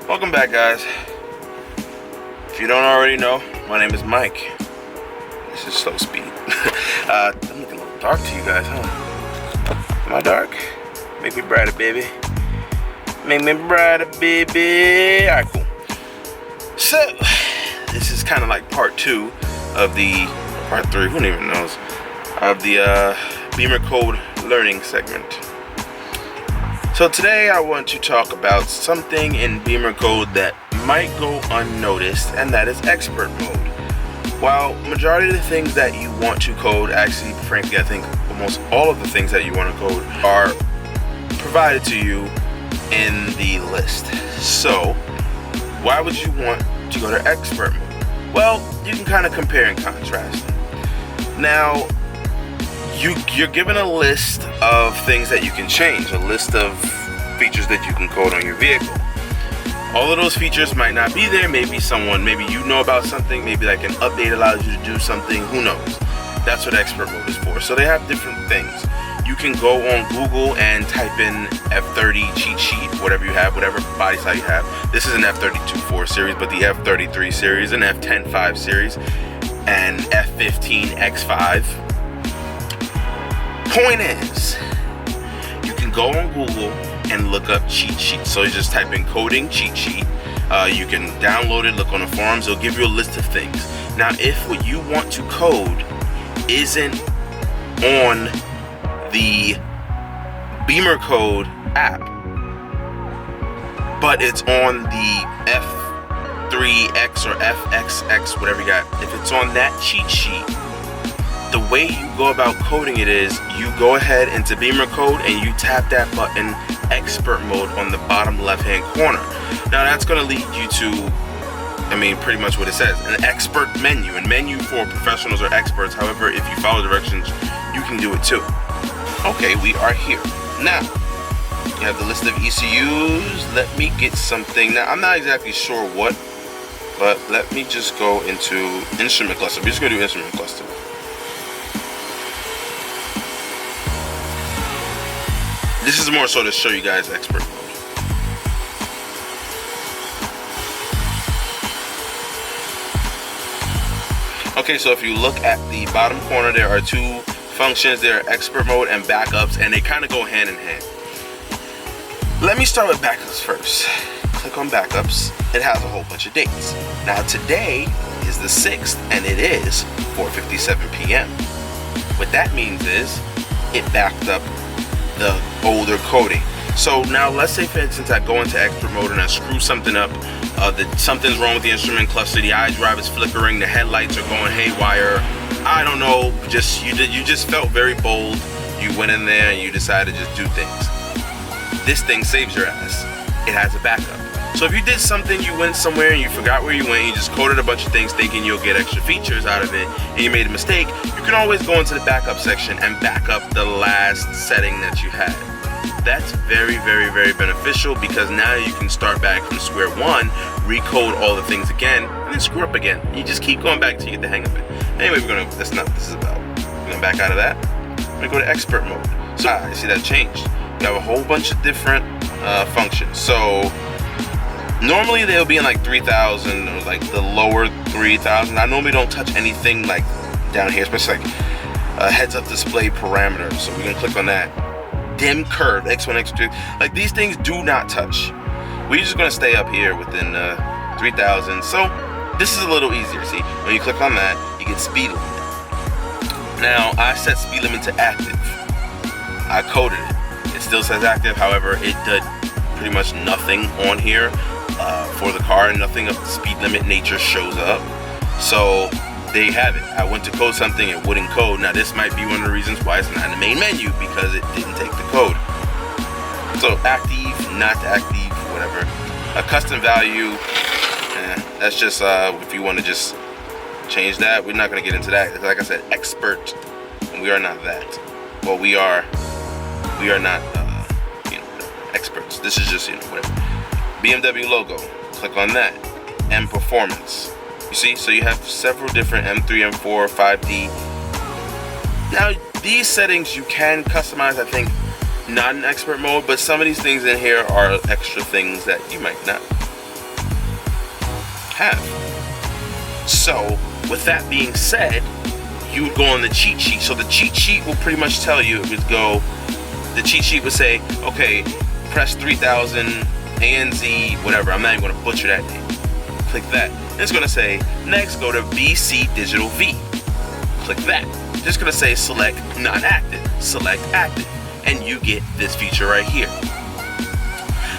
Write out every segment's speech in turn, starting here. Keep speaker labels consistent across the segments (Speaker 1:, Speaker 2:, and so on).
Speaker 1: Welcome back, guys. If you don't already know, my name is Mike. This is slow speed. I'm looking a little dark to you guys, huh? Am I dark? Make me brighter, baby. Make me brighter, baby. Alright, cool. So, this is kind of like part 2 of the, part 3, who even knows, of the Bimmercode learning segment. So today I want to talk about something in Bimmercode that might go unnoticed, and that is expert mode. While majority of the things that you want to code, actually frankly I think almost all of the things that you want to code are provided to you in the list. So why would you want to go to expert mode? Well, you can kind of compare and contrast. Now you're given a list of things that you can change, a list of features that you can code on your vehicle. All of those features might not be there. Maybe you know about something, maybe like an update allows you to do something, who knows. That's what expert mode is for. So they have different things. You can go on Google and type in F30 cheat sheet, whatever you have, whatever body style you have. This is an F32 4 series, but the F33 series, an F10 5 series, and F15 X5. Point is, you can go on Google and look up cheat sheets. So you just type in coding cheat sheet. You can download it, look on the forums, it'll give you a list of things. Now, if what you want to code isn't on the Bimmercode app, but it's on the F3X or FXX, whatever you got, if it's on that cheat sheet, the way you go about coding it is you go ahead into Bimmercode and you tap that button expert mode on the bottom left hand corner. Now that's going to lead you to, pretty much what it says, an expert menu, a menu for professionals or experts. However, if you follow directions, you can do it too. Okay, we are here. Now, you have the list of ECUs. Let me get something. Now, I'm not exactly sure what, but let me just go into instrument cluster. We're just going to do instrument cluster. This is more so to show you guys expert mode. Okay, so if you look at the bottom corner, there are 2 functions. There are expert mode and backups, and they kind of go hand in hand. Let me start with backups first. Click on backups. It has a whole bunch of dates. Now today is the 6th, and it is 4:57 p.m. What that means is it backed up the older coding. So now let's say, for instance, I go into expert mode and I screw something up, something's wrong with the instrument cluster, the iDrive is flickering, the headlights are going haywire, I don't know, you just felt very bold, you went in there and you decided to just do things. This thing saves your ass. It has a backup. So if you did something, you went somewhere and you forgot where you went, you just coded a bunch of things thinking you'll get extra features out of it, and you made a mistake, you can always go into the backup section and back up the last setting that you had. That's very, very, very beneficial, because now you can start back from square one, recode all the things again, and then screw up again. You just keep going back till you get the hang of it. Anyway, that's not what this is about. We're gonna back out of that. We're gonna go to expert mode. So you see that changed. You have a whole bunch of different functions. So normally they'll be in like 3,000 or like the lower 3,000. I normally don't touch anything like down here, especially like heads-up display parameters. So we're gonna click on that. Dim curve, X1, X2. Like, these things do not touch. We're just gonna stay up here within 3,000. So this is a little easier. See, when you click on that, you get speed limit. Now I set speed limit to active. I coded it. It still says active. However, it did pretty much nothing on here for the car. Nothing of the speed limit nature shows up. So there you have it. I went to code something, it wouldn't code. Now this might be one of the reasons why it's not in the main menu, because it didn't take the code. So active, not active, whatever. A custom value, that's just if you want to just change that. We're not going to get into that. Like I said, expert, and we are not that. Well, we are not experts. This is just whatever. BMW logo, click on that. M performance. You see, so you have several different M3, M4, 5D. Now, these settings you can customize, I think, not in expert mode, but some of these things in here are extra things that you might not have. So with that being said, you would go on the cheat sheet. So the cheat sheet will pretty much tell you, it would go, the cheat sheet would say, okay, press 3000 ANZ, whatever. I'm not even going to butcher that name. Click that. It's going to say, next go to BC Digital V. Click that. It's just going to say select not active, select active, and you get this feature right here.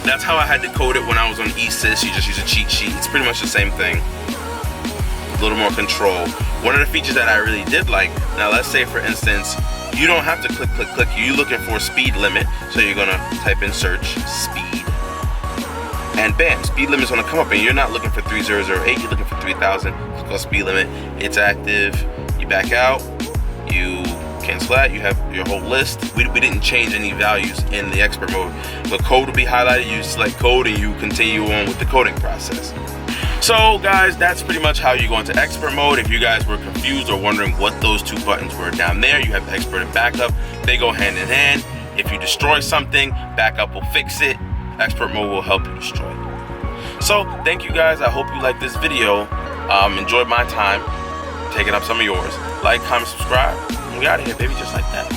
Speaker 1: That's how I had to code it when I was on ECUs. You just use a cheat sheet. It's pretty much the same thing. A little more control. One of the features that I really did like, now let's say for instance, you don't have to click, click, click. You're looking for a speed limit. So you're going to type in search speed. And bam, speed limit's gonna come up, and you're not looking for 3008, you're looking for 3000. Click on speed limit, it's active. You back out, you cancel that, you have your whole list. We didn't change any values in the expert mode. The code will be highlighted, you select code, and you continue on with the coding process. So guys, that's pretty much how you go into expert mode. If you guys were confused or wondering what those two buttons were down there, you have expert and backup. They go hand in hand. If you destroy something, backup will fix it. Expert mode will help you destroy it. So thank you guys. I hope you liked this video. Enjoyed my time taking up some of yours. Like, comment, subscribe, and we out of here, baby, just like that.